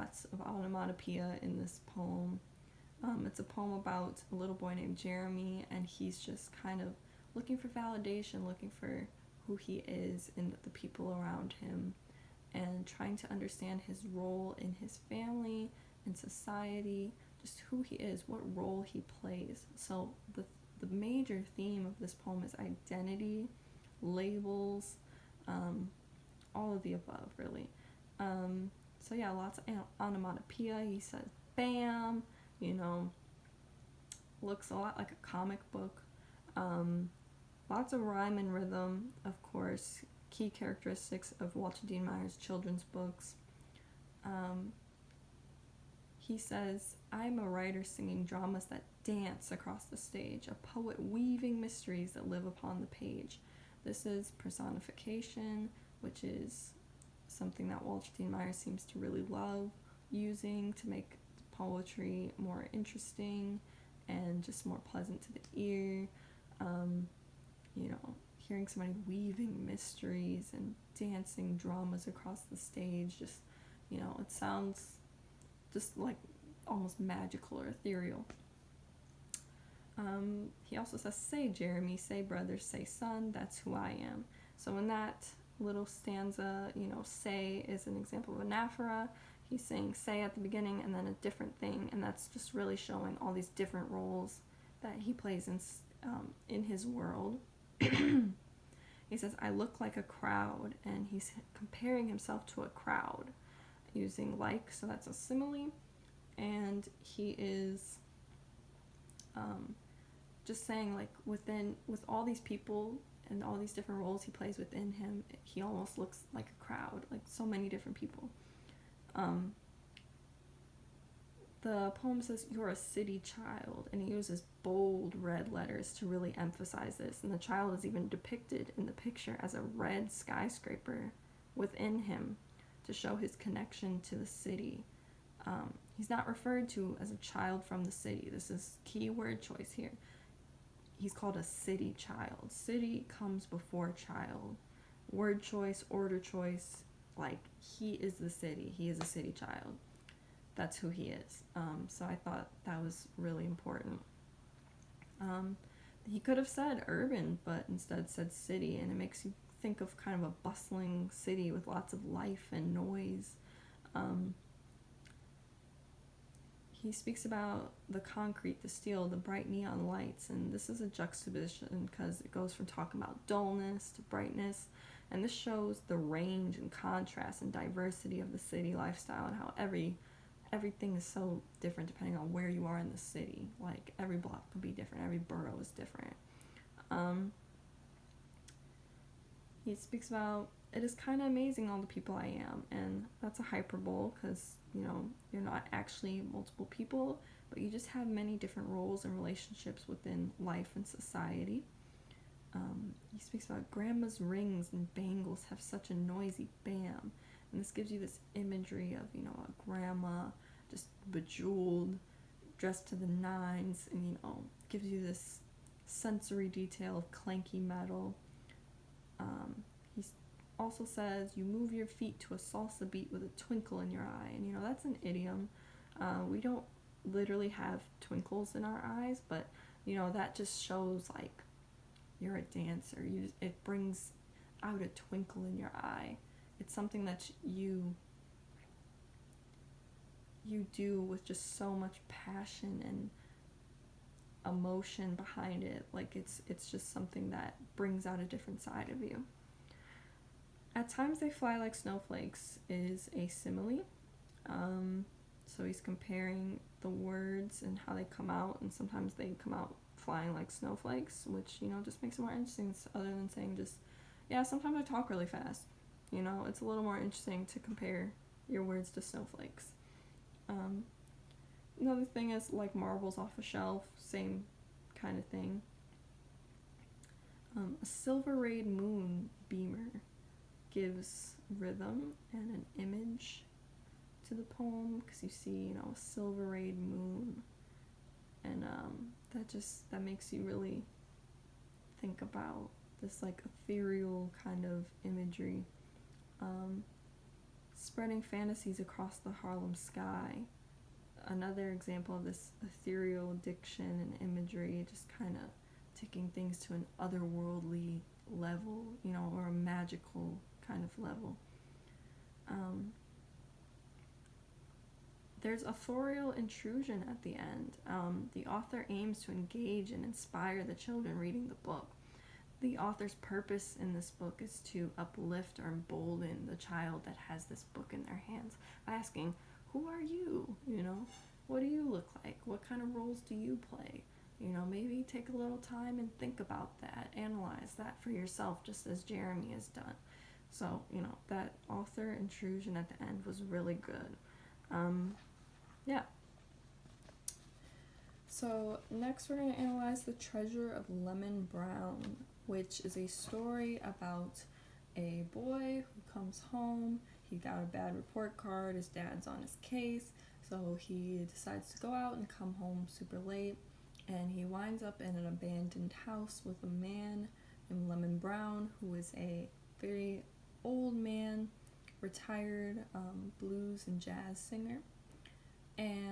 lots of onomatopoeia in this poem. It's a poem about a little boy named Jeremy, and he's just kind of looking for validation, looking for who he is and the people around him, and trying to understand his role in his family, in society, just who he is, what role he plays. So the major theme of this poem is identity, labels, all of the above, really. So yeah, lots of onomatopoeia. He says bam, looks a lot like a comic book. Lots of rhyme and rhythm, of course, key characteristics of Walter Dean Meyer's children's books. He says, I'm a writer singing dramas that dance across the stage, a poet weaving mysteries that live upon the page. This is personification, which is something that Walter Dean Meyer seems to really love using to make poetry more interesting and just more pleasant to the ear. Hearing somebody weaving mysteries and dancing dramas across the stage, just, it sounds just like almost magical or ethereal. He also says, say Jeremy, say brother, say son, that's who I am. So in that little stanza, say is an example of anaphora. He's saying say at the beginning and then a different thing, and that's just really showing all these different roles that he plays in his world. He says, I look like a crowd, and he's comparing himself to a crowd using like, so that's a simile, and he is just saying, like, with all these people and all these different roles he plays within him, he almost looks like a crowd, like so many different people. The poem says, you're a city child, and he uses bold red letters to really emphasize this, and the child is even depicted in the picture as a red skyscraper within him to show his connection to the city. He's not referred to as a child from the city. This is key word choice here. He's called a city child. City comes before child. Word choice, order choice, like he is the city. He is a city child. That's who he is. So I thought that was really important. He could have said urban, but instead said city, and it makes you think of kind of a bustling city with lots of life and noise. He speaks about the concrete, the steel, the bright neon lights, and this is a juxtaposition because it goes from talking about dullness to brightness, and this shows the range and contrast and diversity of the city lifestyle and how everything is so different depending on where you are in the city. Like, every block could be different, every borough is different. He speaks about, it is kind of amazing all the people I am, and that's a hyperbole because, you're not actually multiple people, but you just have many different roles and relationships within life and society. He speaks about grandma's rings and bangles have such a noisy bam, and this gives you this imagery of, a grandma just bejeweled, dressed to the nines, and, gives you this sensory detail of clanky metal. He also says, you move your feet to a salsa beat with a twinkle in your eye, and, that's an idiom. We don't literally have twinkles in our eyes, but, that just shows, like, you're a dancer. It brings out a twinkle in your eye. It's something that you do with just so much passion and emotion behind it. Like, it's just something that brings out a different side of you. At times they fly like snowflakes is a simile. So he's comparing the words and how they come out, and sometimes they come out flying like snowflakes, which, just makes it more interesting, other than saying just, yeah, sometimes I talk really fast. It's a little more interesting to compare your words to snowflakes. Another thing is like marbles off a shelf, same kind of thing. A silver-rayed moon beamer gives rhythm and an image to the poem, because you see, a silver-rayed moon, and that makes you really think about this like ethereal kind of imagery. spreading fantasies across the Harlem sky. Another example of this ethereal diction and imagery, just kind of taking things to an otherworldly level, you know, or a magical kind of level. There's authorial intrusion at the end. The author aims to engage and inspire the children reading the book. The author's purpose in this book is to uplift or embolden the child that has this book in their hands by asking, who are you? You know, what do you look like? What kind of roles do you play? You know, maybe take a little time and think about that, analyze that for yourself, just as Jeremy has done. So, you know, that author intrusion at the end was really good. Yeah. So next we're going to analyze The Treasure of Lemon Brown, which is a story about a boy who comes home. He got a bad report card, his dad's on his case, so he decides to go out and come home super late, and he winds up in an abandoned house with a man named Lemon Brown, who is a very old man, retired blues and jazz singer. And